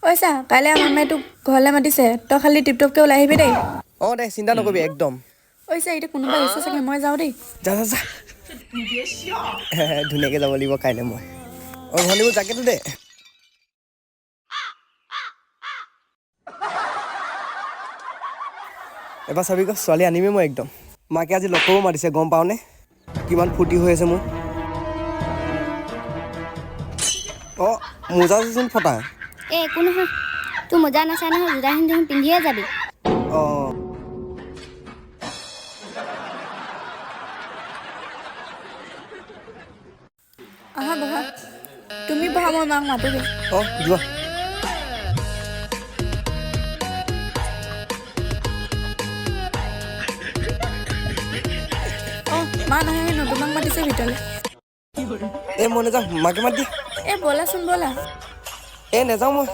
ঐছা কাইলৈ আমাৰ মায়ে তোক ঘৰলৈ মাতিছে তই খালি টিপটপকৈ ওলাই আহিবি দেই অঁ দে চিন্তা নকৰিবি একদম ঐছা এতিয়া কোনোবা আহিছে চাগে মই যাওঁ দেই যা যা যা ধুনীয়াকৈ যাব লাগিব কাইলৈ মই অঁ ভনীবোৰ জাকেটো দে এবাৰ চাবি আকৌ ছোৱালী আনিমেই মই একদম মাকে আজি লগ কৰিব মাতিছে গম পাওঁনে কিমান ফূৰ্তি হৈ আছে মোৰ অঁ মোজাচোন ফটা একো নহয় তোৰ মোজা নাচাই নহয় জোতাখিনি দেখোন পিন্ধিয়ে যাবি অঁ আহা বহা তুমি বহা মই মাক মাতোগৈ অঁ যোৱা অঁ মা নাহে হেনো তোমাক মাতিছে ভিতৰলৈ এই মই নাযাওঁ মাকে মাত দি এই ব'লাচোন ব'লা এই নাযাওঁ মই